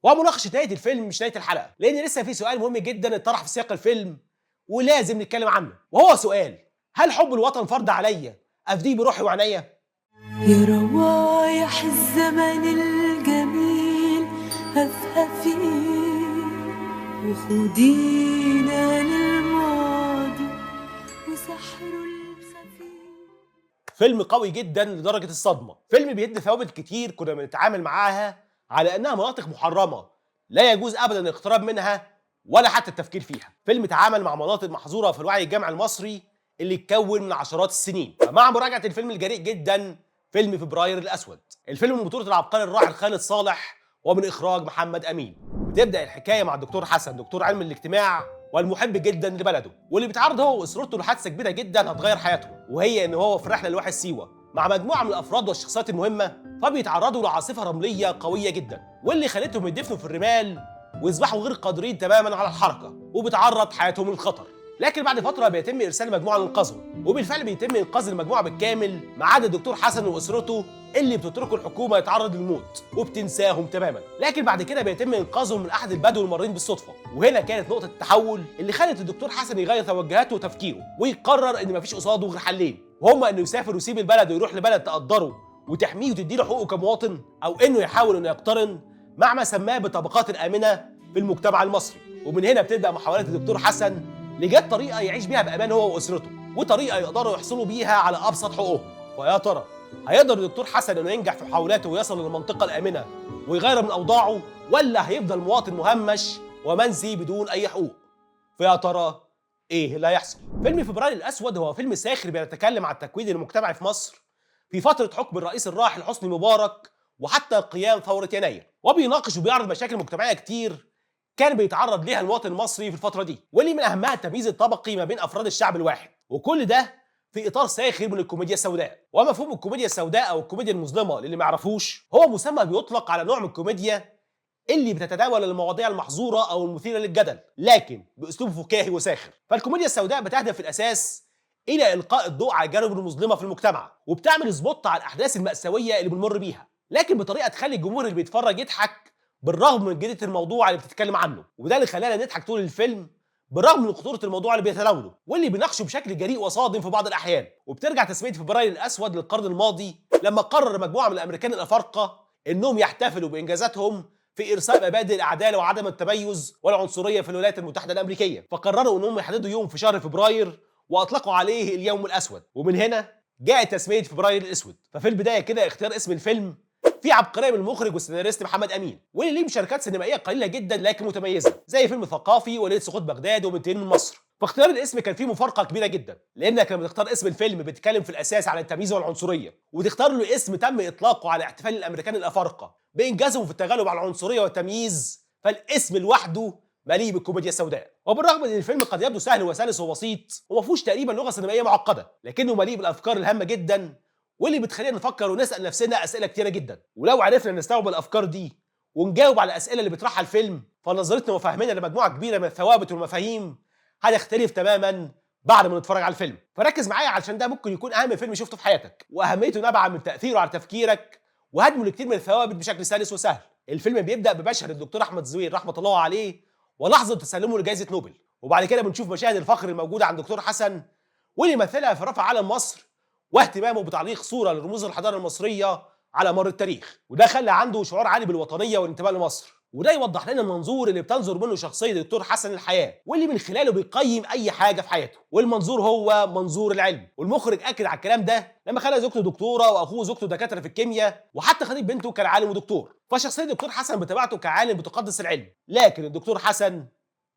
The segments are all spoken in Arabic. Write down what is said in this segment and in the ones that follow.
ومناقشه نهايه الفيلم مش نهايه الحلقه، لان لسه في سؤال مهم جدا اتطرح في سياق الفيلم ولازم نتكلم عنه، وهو سؤال: هل حب الوطن فرض عليا افديه بروحي وعينيا؟ يا روايح الزمن الجميل هفهفي وخدينا للماضي وسحره الخفي. فيلم قوي جدا لدرجه الصدمه، فيلم بيدي ثوابت كتير كنا بنتعامل معاها على انها مناطق محرمه لا يجوز ابدا الاقتراب منها ولا حتى التفكير فيها، فيلم تعامل مع مناطق محظوره في الوعي الجمعي المصري اللي اتكون من عشرات السنين. فمع مراجعه الفيلم الجريء جدا فيلم فبراير الاسود، الفيلم من بطوله العبقري الراحل خالد صالح ومن اخراج محمد امين. بتبدا الحكايه مع الدكتور حسن، دكتور علم الاجتماع والمحب جدا لبلده، واللي بيتعرض هو واسرته لحادثه كبيره جدا هتغير حياته، وهي ان هو في رحله لواحد سيوه مع مجموعه من الافراد والشخصيات المهمه، فبيتعرضوا لعاصفه رمليه قويه جدا واللي خلتهم يدفنوا في الرمال ويصبحوا غير قادرين تماما على الحركه، وبتعرض حياتهم للخطر. لكن بعد فتره بيتم ارسال مجموعه لانقاذهم، وبالفعل بيتم انقاذ المجموعه بالكامل ما عدا الدكتور حسن واسرته اللي بتتركوا الحكومه يتعرض للموت وبتنساهم تماما. لكن بعد كده بيتم انقاذهم من احد البدو المارين بالصدفه، وهنا كانت نقطه التحول اللي خلت الدكتور حسن يغير توجهاته وتفكيره ويقرر ان مفيش قصاده غير حلين، وهما انه يسافر ويسيب البلد ويروح لبلد تقدره وتحميه وتديله حقوقه كمواطن، او انه يحاول انه يقترن مع ما سماه بالطبقات الامنه في المجتمع المصري. ومن هنا بتبدا محاولات الدكتور حسن لإيجاد طريقه يعيش بيها بامان هو واسرته، وطريقه يقدروا يحصلوا بيها على ابسط حقوقهم. ويا ترى هيقدر الدكتور حسن انه ينجح في محاولاته ويصل للمنطقه الامنه ويغير من اوضاعه، ولا هيفضل مواطن مهمش ومنسي بدون اي حقوق؟ فيا ترى ايه اللي هيحصل؟ فيلم فبراير الاسود هو فيلم ساخر بيتكلم عن التكوين المجتمعي في مصر في فتره حكم الرئيس الراحل حسني مبارك وحتى قيام ثوره يناير، وبيناقش وبيعرض مشاكل مجتمعيه كتير كان بيتعرض ليها المواطن المصري في الفتره دي، واللي من اهمها التمييز الطبقي ما بين افراد الشعب الواحد، وكل ده في اطار ساخر من الكوميديا السوداء. ومفهوم الكوميديا السوداء او الكوميديا المظلمه للي ما يعرفوش هو مسمى بيطلق على نوع من الكوميديا اللي بتتداول المواضيع المحظوره او المثيره للجدل لكن باسلوب فكاهي وساخر. فالكوميديا السوداء بتهدف في الاساس الى القاء الضوء على الجوانب المظلمه في المجتمع، وبتعمل سبوت على الاحداث الماساويه اللي بنمر بيها، لكن بطريقه تخلي الجمهور اللي بيتفرج يضحك بالرغم من جدية الموضوع اللي بتتكلم عنه. وده اللي خلانا نضحك طول الفيلم بالرغم من خطورة الموضوع اللي بيتناوله واللي بيناقشه بشكل جريء وصادم في بعض الأحيان. وبترجع تسمية فبراير الأسود للقرن الماضي لما قرر مجموعة من الأمريكان الأفارقة إنهم يحتفلوا بإنجازاتهم في إرساء مبادئ العدالة وعدم التميز والعنصرية في الولايات المتحدة الأمريكية، فقرروا إنهم يحددوا يوم في شهر فبراير وأطلقوا عليه اليوم الأسود، ومن هنا جاءت تسمية فبراير الأسود. ففي البداية كده اختيار اسم الفيلم في عبقريه من المخرج والسيناريست محمد امين، واللي ليه مشاركات سينمائيه قليله جدا لكن متميزه زي فيلم ثقافي وليله سقوط بغداد وبنتين من مصر. فاختيار الاسم كان فيه مفارقه كبيره جدا، لانك لما تختار اسم الفيلم بتتكلم في الاساس على التمييز والعنصريه، وتختار له اسم تم اطلاقه على احتفال الامريكان الافارقه بانجازهم في التغلب على العنصريه والتمييز، فالاسم لوحده مليء بالكوميديا السوداء. وبالرغم ان الفيلم قد يبدو سهل وسلس وبسيط وما فيهوش تقريبا لغه سينمائيه معقده، لكنه مليء بالافكار الهامه جدا واللي بتخلينا نفكر ونسال نفسنا اسئله كتيره جدا. ولو عرفنا نستوعب الافكار دي ونجاوب على الاسئله اللي بيطرحها الفيلم، فنظرتنا وفهمنا لمجموعه كبيره من الثوابت والمفاهيم هتختلف تماما بعد ما نتفرج على الفيلم. فركز معايا علشان ده ممكن يكون اهم فيلم شفته في حياتك، واهميته نابعه من تاثيره على تفكيرك وهدمه لكتير من الثوابت بشكل سلس وسهل. الفيلم بيبدا بمشهد الدكتور احمد زويل رحمه الله عليه ولحظه تسلمه لجائزه نوبل، وبعد كده بنشوف مشاهد الفخر الموجوده عند الدكتور حسن واللي مثلها في رفع علم مصر واهتمامه بتعليق صوره لرموز الحضاره المصريه على مر التاريخ، وده خلى عنده شعور عالي بالوطنيه والانتماء لمصر. وده يوضح لنا المنظور اللي بتنظر منه شخصيه الدكتور حسن الحياه، واللي من خلاله بيقيم اي حاجه في حياته، والمنظور هو منظور العلم. والمخرج اكد على الكلام ده لما خلى زوجته دكتوره واخوه زوجته دكاتره في الكيمياء، وحتى خطيب بنته كان عالم ودكتور. فشخصيه الدكتور حسن بطبيعته كعالم بتقدس العلم، لكن الدكتور حسن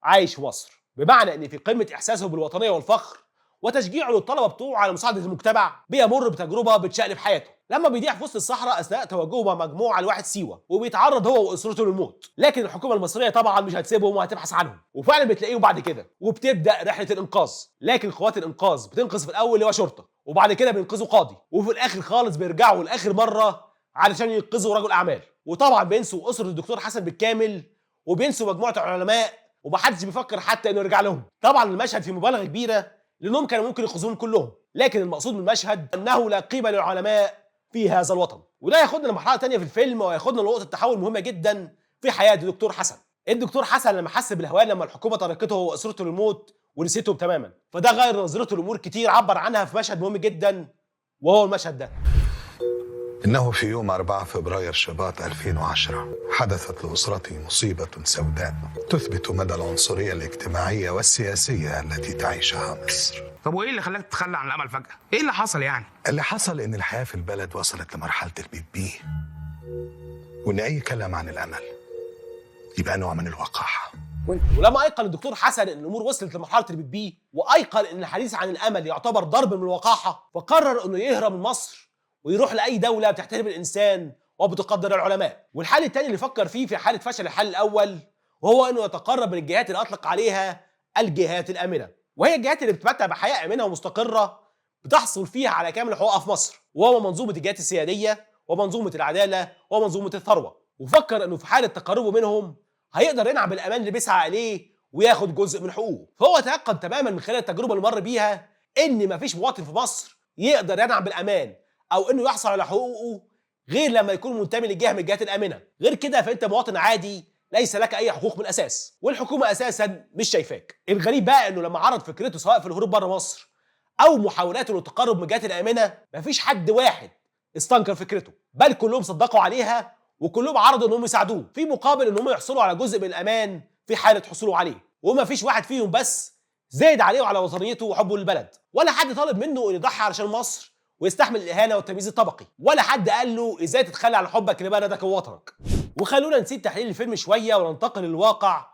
عايش في مصر، بمعنى ان في قمه احساسه بالوطنيه والفخر وتشجيعه للطلبه بتوعه على مساعده المجتمع، بيمر بتجربه بتشقلب حياته لما بيضيع في وسط الصحراء اثناء توجهه مع مجموعه لواحد سيوه، وبيتعرض هو واسرته للموت. لكن الحكومه المصريه طبعا مش هتسيبهم وهتبحث عنهم، وفعلا بتلاقيهم بعد كده وبتبدا رحله الانقاذ. لكن قوات الانقاذ بتنقذ في الاول اللي هو شرطه، وبعد كده بينقذوا قاضي، وفي الاخر خالص بيرجعوا لاخر مره علشان ينقذوا رجل اعمال. وطبعا بينسوا اسره الدكتور حسن بالكامل وبينسوا مجموعه العلماء، ومحدش بيفكر حتى انه يرجع لهم. طبعا المشهد فيه مبالغه كبيره لانهم كانوا ممكن ينقذوهم كلهم، لكن المقصود من المشهد انه لا قيمه للعلماء في هذا الوطن. وده ياخدنا لمرحله ثانيه في الفيلم وياخدنا لنقطه تحول مهمه جدا في حياه الدكتور حسن. الدكتور حسن لما حس بالهوان لما الحكومه تركته هو واسرته للموت ونسيتهم تماما، فده غير نظرته لامور كتير عبر عنها في مشهد مهم جدا، وهو المشهد ده. إنه في يوم 4 فبراير شباط 2010 حدثت لأسرتي مصيبة سوداء تثبت مدى العنصرية الاجتماعية والسياسية التي تعيشها مصر. طب وايه اللي خلاك تتخلى عن الامل فجأة؟ ايه اللي حصل يعني؟ اللي حصل إن الحياة في البلد وصلت لمرحلة البيبي، وإن أي كلام عن الأمل يبقى نوع من الوقاحة. ولما ايقن الدكتور حسن ان الامور وصلت لمرحله البيبي، وايقن ان الحديث عن الامل يعتبر ضرب من الوقاحه، فقرر انه يهرب من مصر ويروح لاي دوله بتحترم الانسان وبتقدر العلماء. والحل الثاني اللي فكر فيه في حاله فشل الحل الاول، وهو انه يتقرب من الجهات اللي اطلق عليها الجهات الامنه، وهي الجهات اللي بتتمتع بحياه امنه ومستقره بتحصل فيها على كامل حقوقها في مصر، وهو منظومه الجهات السياديه ومنظومه العداله ومنظومه الثروه. وفكر انه في حاله تقربه منهم هيقدر ينعم بالامان اللي بيسعى اليه وياخد جزء من حقوقه. فهو تيقن تماما من خلال التجربه اللي مر بيها ان مفيش مواطن في مصر يقدر ينعم بالامان او انه يحصل على حقوقه غير لما يكون منتمي لجهه من الجهات الامنه، غير كده فانت مواطن عادي ليس لك اي حقوق من الاساس، والحكومه اساسا مش شايفاك. الغريب بقى انه لما عرض فكرته سواء في الهروب بره مصر او محاولاته للتقرب من الجهات الامنه، مفيش حد واحد استنكر فكرته، بل كلهم صدقوا عليها وكلهم عرضوا انهم يساعدوه في مقابل انهم يحصلوا على جزء من الامان في حاله حصوله عليه. وما فيش واحد فيهم بس زايد عليه وعلى وطنيته وحبه للبلد، ولا حد طالب منه انه يضحي علشان مصر ويستحمل الاهانه والتمييز الطبقي، ولا حد قال له ازاي تتخلى عن حبك لبلدك ووطنك. وخلونا نسيب تحليل الفيلم شويه وننتقل للواقع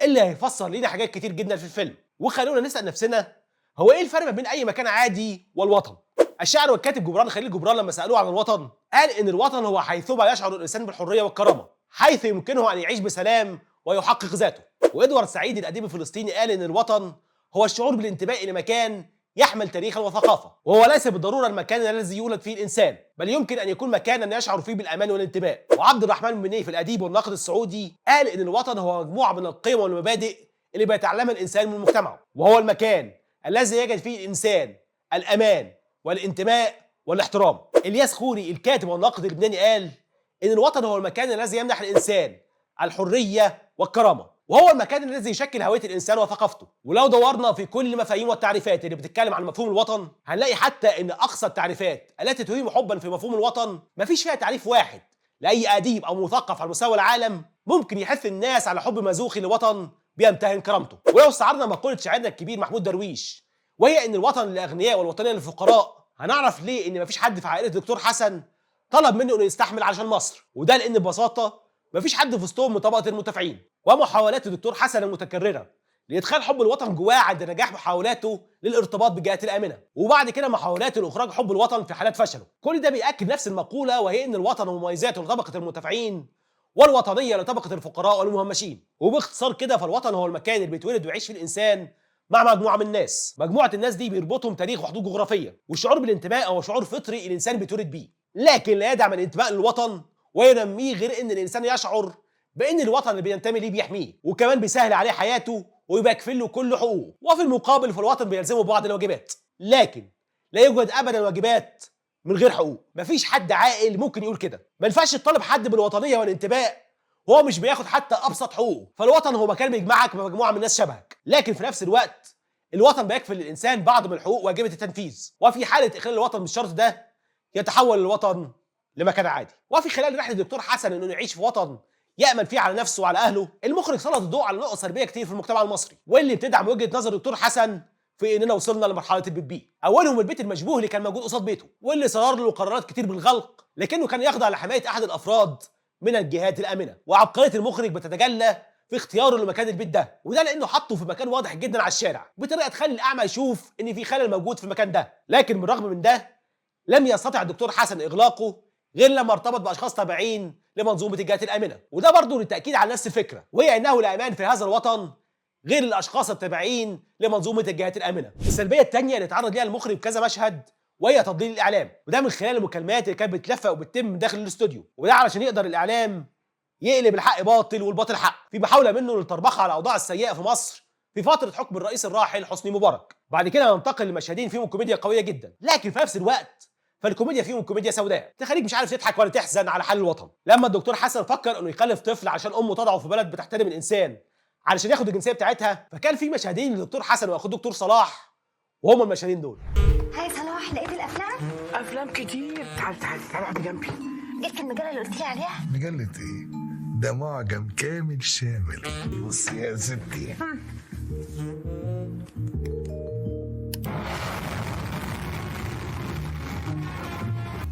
اللي هيفسر لنا حاجات كتير جدا في الفيلم. وخلونا نسال نفسنا، هو ايه الفرق ما بين اي مكان عادي والوطن؟ الشاعر والكاتب جبران خليل جبران لما سالوه عن الوطن قال ان الوطن هو حيثما يشعر الانسان بالحريه والكرامه، حيث يمكنه ان يعيش بسلام ويحقق ذاته. وادوارد سعيد الاديب الفلسطيني قال ان الوطن هو الشعور بالانتماء لمكان يحمل تاريخا وثقافه، وهو ليس بالضروره المكان الذي يولد فيه الانسان، بل يمكن ان يكون مكانا يشعر فيه بالامان والانتماء. وعبد الرحمن المني في الاديب والناقد السعودي قال ان الوطن هو مجموعه من القيم والمبادئ اللي بيتعلمها الانسان من مجتمعه، وهو المكان الذي يجد فيه الانسان الامان والانتماء والاحترام. الياس خوري الكاتب والناقد اللبناني قال ان الوطن هو المكان الذي يمنح الانسان الحريه والكرامه، وهو المكان الذي يشكل هويه الانسان وثقافته. ولو دورنا في كل المفاهيم والتعريفات اللي بتتكلم عن مفهوم الوطن، هنلاقي حتى ان اقصى التعريفات التي تهيم حبا في مفهوم الوطن مفيش فيها تعريف واحد لاي اديب او مثقف على مستوى العالم ممكن يحث الناس على حب مزوخي لوطن بيمتهن كرامته. ولو استعرضنا مقوله شاعرنا الكبير محمود درويش، وهي ان الوطن للاغنياء والوطنيه للفقراء، هنعرف ليه ان مفيش حد في عائله الدكتور حسن طلب منه انه يستحمل علشان مصر، وده لان ببساطه مفيش حد في وسطهم من طبقه المدافعين. ومحاولات الدكتور حسن المتكرره لادخال حب الوطن جواه عند نجاح محاولاته للارتباط بالجهات الامنه، وبعد كده محاولاته لاخراج حب الوطن في حالات فشله. كل ده بياكد نفس المقوله، وهي ان الوطن ومميزاته لطبقه المدافعين والوطنيه لطبقه الفقراء والمهمشين. وباختصار كده فالوطن هو المكان اللي بيتولد ويعيش فيه الانسان مع مجموعه من الناس، مجموعه الناس دي بيربطهم تاريخ وحدود جغرافيه، والشعور بالانتماء هو شعور فطري الانسان بيتولد بيه، لكن لا يدعم الانتماء للوطن وينميه غير ان الانسان يشعر بان الوطن اللي بينتمي ليه بيحميه وكمان بيسهل عليه حياته ويبقى كفيل له كل حقوقه. وفي المقابل فالوطن بيلزمه ببعض الواجبات، لكن لا يوجد ابدا واجبات من غير حقوق. مفيش حد عاقل ممكن يقول كده. ما ينفعش تطالب حد بالوطنيه والانتماء وهو مش بياخد حتى ابسط حقوقه. فالوطن هو مكان بيجمعك بمجموعه من الناس شبهك، لكن في نفس الوقت الوطن بيكفل للانسان بعض من الحقوق واجبه التنفيذ، وفي حاله اخلال الوطن بالشرط ده يتحول الوطن لمكان عادي. وفي خلال رحله الدكتور حسن انه يعيش في وطن يأمن فيه على نفسه وعلى اهله، المخرج سلط الضوء على نقط سلبيه كتير في المجتمع المصري، واللي بتدعم وجهه نظر الدكتور حسن في اننا وصلنا لمرحله البيبي. اولهم البيت المشبوه اللي كان موجود قصاد بيته، واللي صدر له قرارات كتير بالغلق، لكنه كان يخضع لحمايه احد الافراد من الجهات الامنه. وعبقريه المخرج بتتجلى في اختياره لمكان البيت ده، وده لانه حطه في مكان واضح جدا على الشارع بطريقه تخلي الاعمى يشوف ان في خلل موجود في المكان ده. لكن بالرغم من ده لم يستطع الدكتور حسن اغلاقه غير لما ارتبط باشخاص تابعين لمنظومه الجهات الامنه، وده برضه للتاكيد على نفس الفكره، وهي انه لا امان في هذا الوطن غير الاشخاص التابعين لمنظومه الجهات الامنه. السلبيه الثانيه اللي اتعرض ليها المخرج بكذا مشهد وهي تضليل الاعلام، وده من خلال المكالمات اللي كانت بتلفق وبتتم من داخل الاستوديو، وده علشان يقدر الاعلام يقلب الحق باطل والباطل حق، في محاوله منه للتربخه على الاوضاع السيئه في مصر في فتره حكم الرئيس الراحل حسني مبارك. بعد كده ننتقل لمشهدين فيهم كوميديا قويه جدا، لكن في نفس الوقت فالكوميديا فيهم كوميديا سوداء تخليك مش عارف تضحك ولا تحزن على حال الوطن. لما الدكتور حسن فكر انه يخلف طفل عشان امه تضعه في بلد بتحترم الانسان علشان ياخد الجنسيه بتاعتها، فكان في مشهدين للدكتور حسن واخوه الدكتور صلاح، وهم المشهدين دول. هاي صلاح، لقيت الافلام؟ افلام كتير. تعال اقعد جنبي. جبت المجله اللي قلت لي عليها؟ مجلة ايه؟ ده معجم كامل شامل. بص يا ستي،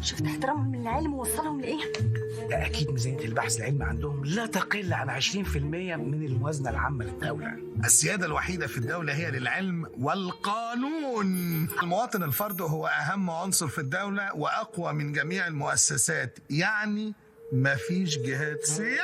شفت احترامهم من العلم ووصلهم لايه؟ ده اكيد ميزانيه البحث العلمي عندهم لا تقل عن 20% من الموازنه العامه للدوله. السيادة الوحيدة في الدولة هي للعلم والقانون. المواطن الفرد هو أهم عنصر في الدولة وأقوى من جميع المؤسسات، يعني مفيش جهات سيادية.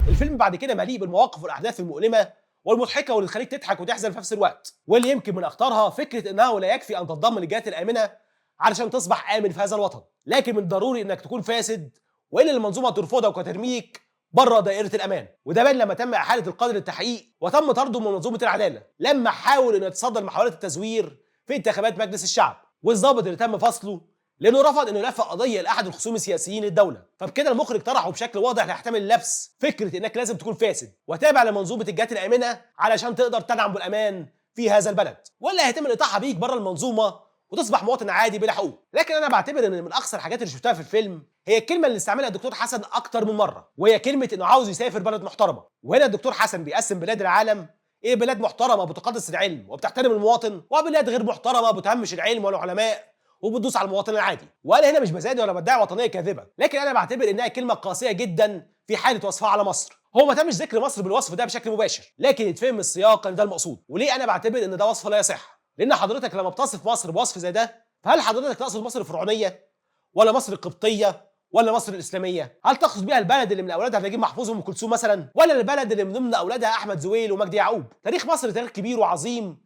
الفيلم بعد كده مليء بالمواقف والاحداث المؤلمه والمضحكه واللي تخليك تضحك وتحزن في نفس الوقت، واللي يمكن من اخطرها فكره انه لا يكفي ان تتضمن الجهات الامنه علشان تصبح امن في هذا الوطن، لكن من الضروري انك تكون فاسد وان المنظومه ترفضك وترميك بره دائره الامان. وده بان لما تم احاله القاضي للتحقيق وتم طرده من منظومه العداله لما حاول انه يتصدى لمحاولات التزوير في انتخابات مجلس الشعب، والضابط اللي تم فصله لانه رفض انه يلفق قضيه لاحد الخصوم السياسيين للدوله. فبكده المخرج طرحه بشكل واضح ليحتمل اللبس فكره انك لازم تكون فاسد وتابع لمنظومه الجهات الامنه علشان تقدر تنعم بالامان في هذا البلد، ولا هيتم الاطاحه بيك بره المنظومه وتصبح مواطن عادي بلا حقوق. لكن انا بعتبر ان من اقصى الحاجات اللي شفتها في الفيلم هي الكلمه اللي استعملها الدكتور حسن اكتر من مره، وهي كلمه انه عاوز يسافر بلد محترمه. وهنا الدكتور حسن بيقسم بلاد العالم ايه بلاد محترمه بتقدس العلم وبتحترم المواطن، وبلاد غير محترمه بتهمش العلم والعلماء وبتدوس على المواطن العادي. وانا هنا مش بزادي ولا بدعي وطنيه كاذبه، لكن انا بعتبر انها كلمه قاسيه جدا في حاله وصفها على مصر. هو ما تمش ذكر مصر بالوصف ده بشكل مباشر، لكن يتفهم السياق ان ده المقصود. وليه انا بعتبر ان ده وصف لا يصح؟ لان حضرتك لما بتصف مصر بوصف زي ده، فهل حضرتك تقصد مصر الفرعونيه ولا مصر القبطيه ولا مصر الاسلاميه؟ هل تقصد بيها البلد اللي من اولادها نجيب محفوظ وام كلثوم مثلا، ولا البلد اللي من ضمن اولادها احمد زويل ومجدي يعقوب؟ تاريخ مصر تاريخ كبير وعظيم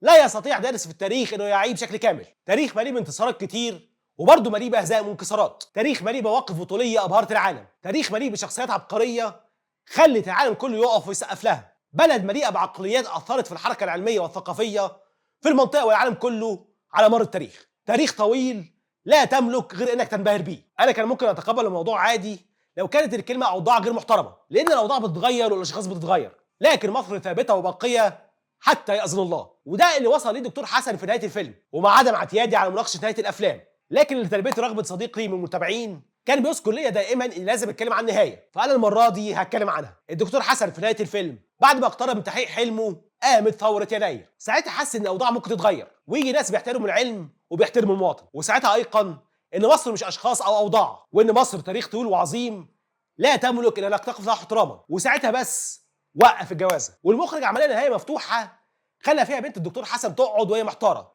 لا يستطيع دارس في التاريخ انه يعيه بشكل كامل. تاريخ مليء بانتصارات كتير وبرضه مليء باهزاء وانكسارات، تاريخ مليء بمواقف بطوليه ابهرت العالم، تاريخ مليء بشخصيات عبقريه خلت العالم كله يقف ويسقف لها، بلد مليئه بعقليات اثرت في الحركه العلميه والثقافيه في المنطقه والعالم كله على مر التاريخ. تاريخ طويل لا تملك غير انك تنبهر بيه. انا كان ممكن اتقبل الموضوع عادي لو كانت الكلمه اوضاع غير محترمه، لان الاوضاع بتتغير والاشخاص بتتغير، لكن مصر ثابته وباقيه حتى يأذن الله. وده اللي وصل ليه الدكتور حسن في نهايه الفيلم، ومع عدم اعتيادي على مناقشه نهايه الافلام، لكن لتلبيه رغبه صديق لي من المتابعين كان بيذكر ليا دائما ان لازم اتكلم عن النهايه، فانا المره دي هتكلم عنها. الدكتور حسن في نهايه الفيلم بعد ما اقترب من تحقيق حلمه قامت ثوره يناير، ساعتها حس ان الاوضاع ممكن تتغير ويجي ناس بيحترموا العلم وبيحترموا المواطن، وساعتها ايقن ان مصر مش اشخاص او اوضاع، وان مصر تاريخ طويل وعظيم لا تملك الا انك تقف لها احتراما. وساعتها بس وقف الجوازه، والمخرج عمل لها نهايه مفتوحه خلى فيها بنت الدكتور حسن تقعد وهي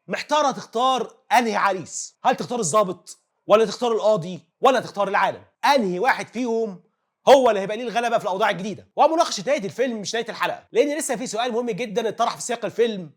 محتاره تختار انهي عريس، هل تختار الضابط ولا تختار القاضي ولا تختار العالم؟ انهي واحد فيهم هو اللي هيبقى ليه الغلبه في الاوضاع الجديده؟ ومناقشه نهايه الفيلم مش نهايه الحلقه، لان لسه في سؤال مهم جدا اتطرح في سياق الفيلم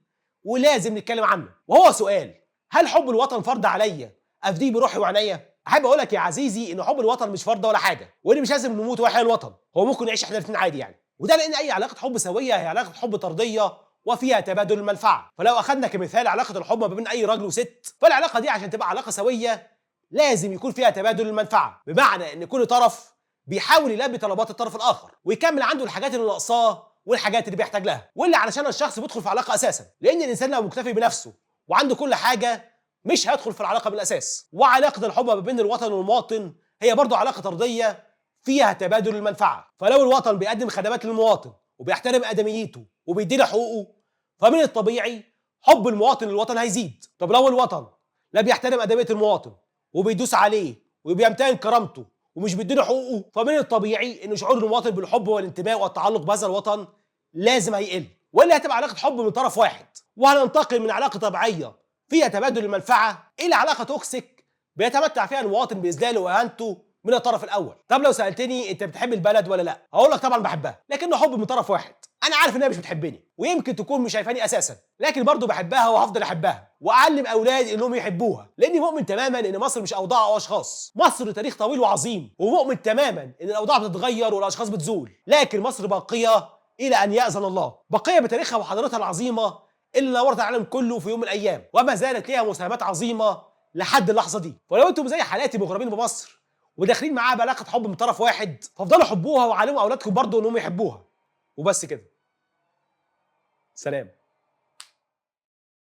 ولازم نتكلم عنه، وهو سؤال: هل حب الوطن فرض عليا افديه بروحي وعينيا؟ احب اقول لك يا عزيزي ان حب الوطن مش فرض ولا حاجه، وان مش لازم نموت ويحيى الوطن، هو ممكن نعيش احنا الاثنين عادي يعني. وده لان اي علاقه حب سويه هي علاقه حب طرديه وفيها تبادل المنفعه. فلو اخذنا كمثال علاقه الحب ما بين اي راجل وست، فالعلاقه دي عشان تبقى علاقه سويه لازم يكون فيها تبادل المنفعه، بمعنى ان كل طرف بيحاول يلبي طلبات الطرف الاخر ويكمل عنده الحاجات اللي ناقصاه والحاجات اللي بيحتاج لها، واللي علشان الشخص بيدخل في علاقه اساسا، لان الانسان لو مكتفي بنفسه وعنده كل حاجه مش هيدخل في العلاقه من الاساس. وعلاقه الحب ما بين الوطن والمواطن هي برضه علاقه طرديه فيها تبادل المنفعه. فلو الوطن بيقدم خدمات للمواطن وبيحترم ادميته وبيديله حقوقه، فمن الطبيعي حب المواطن للوطن هيزيد. طب لو الوطن لا بيحترم ادميه المواطن وبيدوس عليه وبيمتهن كرامته ومش بيديله حقوقه، فمن الطبيعي ان شعور المواطن بالحب والانتماء والتعلق بهذا الوطن لازم هيقل، واللي هتبقى علاقه حب من طرف واحد، وهننتقل من علاقه طبيعيه فيها تبادل المنفعه الى علاقه توكسيك بيتمتع فيها المواطن باذلاله واهانته من الطرف الاول. طب لو سالتني انت بتحب البلد ولا لا، هقول لك طبعا بحبها، لكنه حب من طرف واحد. انا عارف انها مش بتحبني ويمكن تكون مش شايفاني اساسا، لكن برضه بحبها وهفضل احبها واعلم اولادي انهم يحبوها، لاني مؤمن تماما ان مصر مش اوضاع او اشخاص. مصر تاريخ طويل وعظيم، ومؤمن تماما ان الاوضاع بتتغير والاشخاص بتزول، لكن مصر باقيه الى ان ياذن الله، باقيه بتاريخها وحضارتها العظيمه اللي نورت العالم كله في يوم من الايام، وما زالت ليها مساهمات عظيمه لحد اللحظه دي. ولو انتم زي حالاتي مغرمين بمصر وداخلين معاها بعلاقه حب من طرف واحد، فافضلوا حبوها وعلموا اولادكم برضه انهم يحبوها. وبس كده. سلام.